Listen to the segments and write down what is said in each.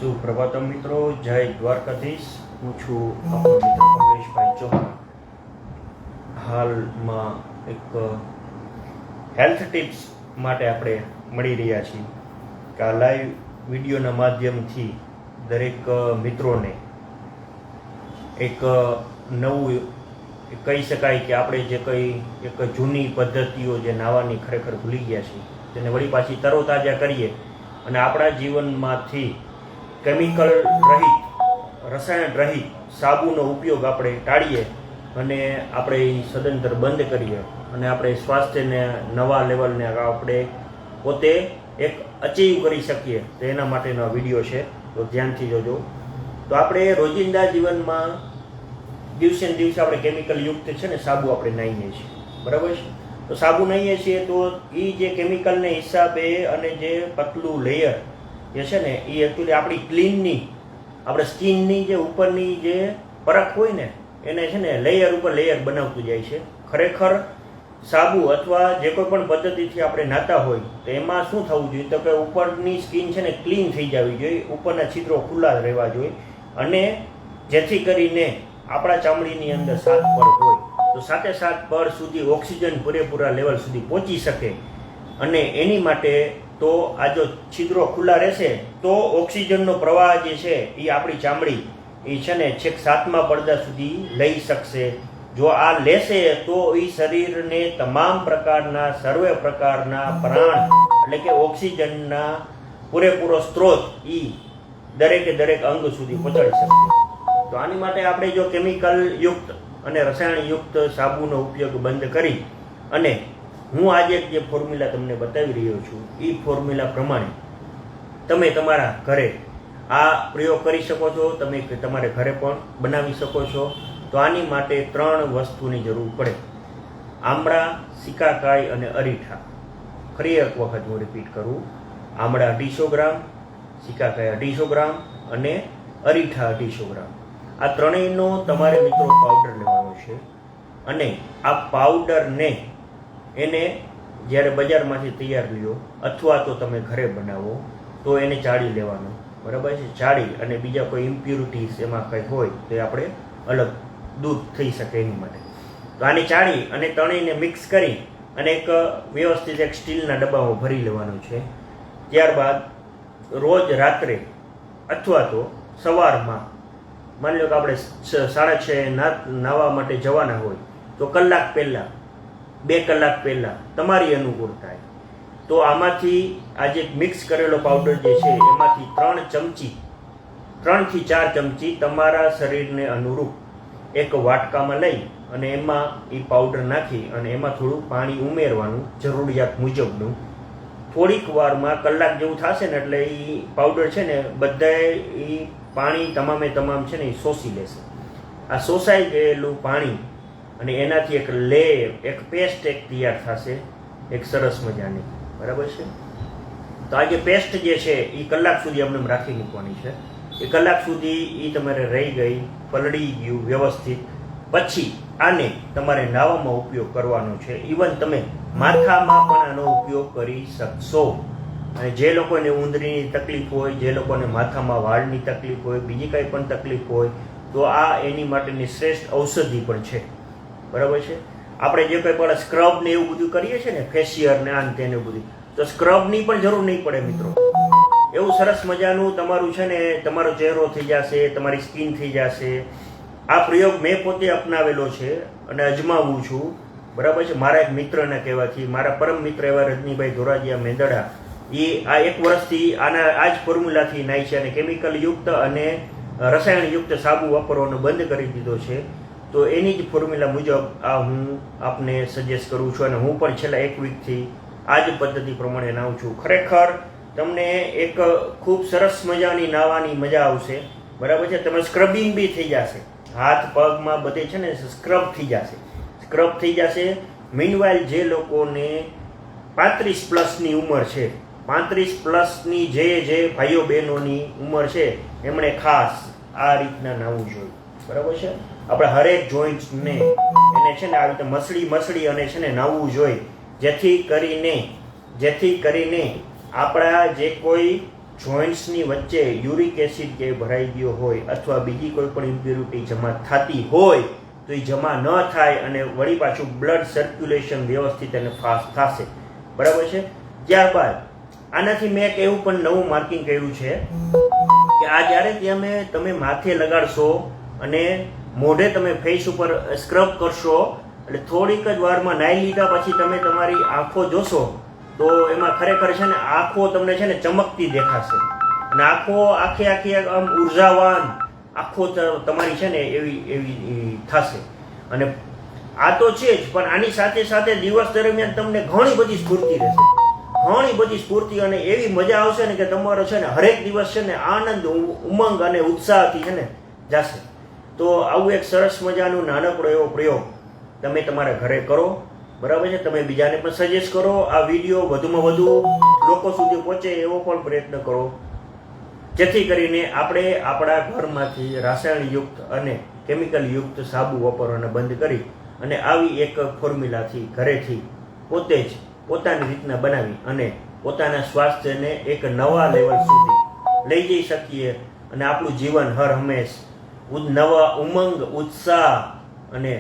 સુપ્રભાતમ મિત્રો, જય દ્વારકાધીશ. હું છું આપણો મિત્ર કમલેશભાઈ ચૌહાણ. હાલમાં એક હેલ્થ ટિપ્સ માટે આપણે મળી રહ્યા છીએ કે આ લાઈવ વિડીયોના માધ્યમથી દરેક મિત્રોને એક નવું કહી શકાય કે આપણે જે કંઈ એક જૂની પદ્ધતિઓ જે નાહવાની ખરેખર ભૂલી ગયા છીએ તેને વળી પાછી તરોતાજા કરીએ અને આપણા જીવનમાંથી કેમિકલ રહિત, રસાયણ રહિત સાબુનો ઉપયોગ આપણે ટાળીએ અને આપણે એ સદંતર બંધ કરીએ અને આપણે સ્વાસ્થ્યને નવા લેવલને આપણે પોતે એક અચીવ કરી શકીએ. તો એના માટેનો વિડીયો છે, તો ધ્યાનથી જોજો. તો આપણે રોજિંદા જીવનમાં દિવસે ને દિવસે આપણે કેમિકલ યુક્ત છે ને સાબુ આપણે નાહીએ છીએ, બરાબર છે? તો સાબુ નાહીએ છીએ તો એ જે કેમિકલને હિસાબે અને જે પતલું લેયર જે છે ને એ એકચ્યુઅલી આપણી ક્લીનની, આપણે સ્કિનની જે ઉપરની જે પરખ હોય ને એને છે ને લેયર ઉપર લેયર બનાવતું જાય છે. ખરેખર સાબુ અથવા જે કોઈ પણ પદ્ધતિથી આપણે નાતા હોય તો એમાં શું થવું જોઈએ તો કે ઉપરની સ્કિન છે ને ક્લીન થઈ જવી જોઈએ, ઉપરના છિદ્રો ખુલ્લા રહેવા જોઈએ અને જેથી કરીને આપણા ચામડીની અંદર 7 પડ હોય તો 7 પડ સુધી ઓક્સિજન પૂરેપૂરા લેવલ સુધી પહોંચી શકે. અને એની માટે તો આ જો છિદ્રો ખુલ્લા રહેશે તો ઓક્સિજનનો પ્રવાહ જે છે એ આપણી ચામડી એ છે ને છેક 7મા પડદા સુધી લઈ શકશે. જો આ લેશે તો એ શરીરને તમામ પ્રકારના, સર્વે પ્રકારના પ્રાણ એટલે કે ઓક્સિજનના પૂરેપૂરો સ્ત્રોત એ દરેકે દરેક અંગ સુધી પહોંચાડી શકશે. તો આની માટે આપણે જો કેમિકલ યુક્ત અને રસાયણ યુક્ત સાબુનો ઉપયોગ બંધ કરી અને હું આજે જે ફોર્મ્યુલા તમને બતાવી રહ્યો છું એ ફોર્મ્યુલા પ્રમાણે તમે તમારા ઘરે આ પ્રયોગ કરી શકો છો. તમે તમારે ઘરે પણ બનાવી શકો છો. તો આની માટે 3 વસ્તુની જરૂર પડે: આમળા, સિકાકાઈ અને અરીઠા. ફરી એક વખત હું રિપીટ કરું: આમળા 250 ગ્રામ, સિકાકાઈ 250 ગ્રામ અને અરીઠા 250 ગ્રામ. આ ત્રણેયનો તમારે મિત્રો પાવડર લેવાનો છે અને આ પાવડરને એને જ્યારે બજારમાંથી તૈયાર લ્યો અથવા તો તમે ઘરે બનાવો તો એને ચાળી લેવાનો, બરાબર છે? ચાળી અને બીજા કોઈ ઇમ્પ્યુરિટીઝ એમાં કંઈ હોય તો આપણે અલગ દૂર થઈ શકે એની માટે. તો આને ચાળી અને ત્રણેયને મિક્સ કરી અને એક વ્યવસ્થિત એક સ્ટીલના ડબ્બામાં ભરી લેવાનું છે. ત્યારબાદ રોજ રાત્રે અથવા તો સવારમાં માની લો કે આપણે 6:30 નાહવા માટે જવાના હોય તો કલાક પહેલાં, 2 કલાક પહેલાં તમારી અનુકૂળતાએ તો આમાંથી આ જે મિક્સ કરેલો પાવડર જે છે એમાંથી 3 ચમચી, 3 થી 4 ચમચી તમારા શરીરને અનુરૂપ એક વાટકામાં લઈ અને એમાં એ પાવડર નાખી અને એમાં થોડું પાણી ઉમેરવાનું જરૂરિયાત મુજબનું. થોડીક વારમાં કલાક જેવું થશે ને એટલે એ પાવડર છે ને બધાએ એ પાણી તમામે તમામ છે ને એ શોષી લેશે. આ શોષાઈ ગયેલું પાણી અને એનાથી એક લેયર, એક પેસ્ટ એક તૈયાર થશે, એક સરસ મજાની, બરાબર છે? તો આ જે પેસ્ટ જે છે એ કલાક સુધી અમને રાખી મૂકવાની છે. એ કલાક સુધી એ તમારે રહી ગઈ, પલળી ગયું વ્યવસ્થિત. પછી આને તમારે નાવામાં ઉપયોગ કરવાનો છે. ઇવન તમે માથામાં પણ આનો ઉપયોગ કરી શકશો. અને જે લોકોને ઉંદરીની તકલીફ હોય, જે લોકોને માથામાં વાળની તકલીફ હોય, બીજી કંઈ પણ તકલીફ હોય તો આ એની માટેની શ્રેષ્ઠ ઔષધિ પણ છે, બરાબર છે? આપણે જે કંઈ પણ સ્ક્રબ ને એવું બધું કરીએ છીએ ને, ફેશિયર ને આને તેને બધું, તો સ્ક્રબની પણ જરૂર નહીં પડે મિત્રો. એવું સરસ મજાનું તમારું છે ને તમારો ચહેરો થઈ જશે, તમારી સ્કિન થઈ જશે. આ પ્રયોગ મેં પોતે અપનાવેલો છે અને અજમાવું છું, બરાબર છે? મારા એક મિત્રના કહેવાથી, મારા પરમ મિત્ર એવા રજનીભાઈ ધોરાજીયા મેંદડા, એ આ 1 વર્ષથી આ જ ફોર્મ્યુલાથી નાય છે અને કેમિકલ યુક્ત અને રસાયણ યુક્ત સાબુ વાપરવાનો બંધ કરી દીધો છે. તો એની જ ફોર્મ્યુલા મુજબ આ હું આપને સજેસ્ટ કરું છું અને હું પણ છેલ્લા 1 વીકથી આ જ પદ્ધતિ પ્રમાણે નાહું છું. ખરેખર તમને એક ખૂબ સરસ મજાની નાહવાની મજા આવશે, બરાબર છે? તમે સ્ક્રબિંગ બી થઈ જશે, હાથ પગમાં બધે છે ને સ્ક્રબ થઈ જશે. મીનવાઇલ જે લોકોને 35 પ્લસની ઉંમર છે, 35 પ્લસની જે ભાઈઓ બહેનોની ઉંમર છે એમણે ખાસ આ રીતના નાહવું જોઈએ, બરાબર છે? આપણે હરેક જોઈન્ટ્સને એને છે ને આવી રીતે મસળી અને છે ને નાહવું જોઈએ જેથી કરીને આપણા જે કોઈ જોઈન્ટ્સની વચ્ચે યુરિક એસિડ કે ભરાઈ ગયો હોય અથવા બીજી કોઈ પણ ઇમ્પ્યોરિટી જમા થતી હોય તો એ જમા ન થાય અને વળી પાછું બ્લડ સર્ક્યુલેશન વ્યવસ્થિત અને ફાસ્ટ થશે. બરાબર છે. ત્યારબાદ આનાથી મેં એક એવું પણ નવું માર્કિંગ કર્યું છે કે આ જ્યારે તમે માથે લગાડશો અને મોઢે તમે ફેસ ઉપર સ્ક્રબ કરશો એટલે થોડીક જ વારમાં નાહી લીધા પછી તમે તમારી આંખો જોશો તો એમાં ખરેખર છે ને આંખો તમને છે ને ચમકતી દેખાશે અને આંખો આખી આમ ઉર્જાવાન આંખો તમારી છે ને એવી થશે. અને આ તો છે જ, પણ આની સાથે સાથે દિવસ દરમિયાન તમને ઘણી બધી સ્ફૂર્તિ રહેશે, ઘણી બધી સ્ફૂર્તિ અને એવી મજા આવશે ને કે તમારો છે ને હરેક દિવસ છે ને આનંદ, ઉમંગ અને ઉત્સાહથી છે ને જશે. તો આવું એક સરસ મજાનું નાનકડો એવો પ્રયોગ તમે તમારા ઘરે કરો. બરાબર છે. તમે બીજાને પણ સજેસ્ટ કરો. આ વિડીયો વધુમાં વધુ લોકો સુધી પહોંચે એવો પણ પ્રયત્ન કરો, જેથી કરીને આપણે આપણા ઘરમાંથી રાસાયણયુક્ત અને કેમિકલયુક્ત સાબુ વાપરવાને બંધ કરી અને આવી એક ફોર્મ્યુલાથી ઘરેથી પોતે જ પોતાની રીતના બનાવી અને પોતાના સ્વાસ્થ્યને એક નવા લેવલ સુધી લઈ જઈ શકીએ અને આપણું જીવન હર હંમેશ નવા ઉમંગ, ઉત્સાહ અને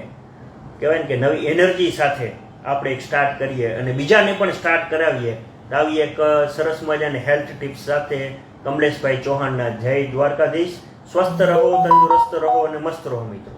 કહેવાય ને કે નવી એનર્જી સાથે આપણે એક સ્ટાર્ટ કરીએ અને બીજાને પણ સ્ટાર્ટ કરાવીએ. આવી એક સરસ મજાની હેલ્થ ટિપ્સ સાથે કમલેશભાઈ ચૌહાણના જય દ્વારકાધીશ. સ્વસ્થ રહો, તંદુરસ્ત રહો અને મસ્ત રહો મિત્રો.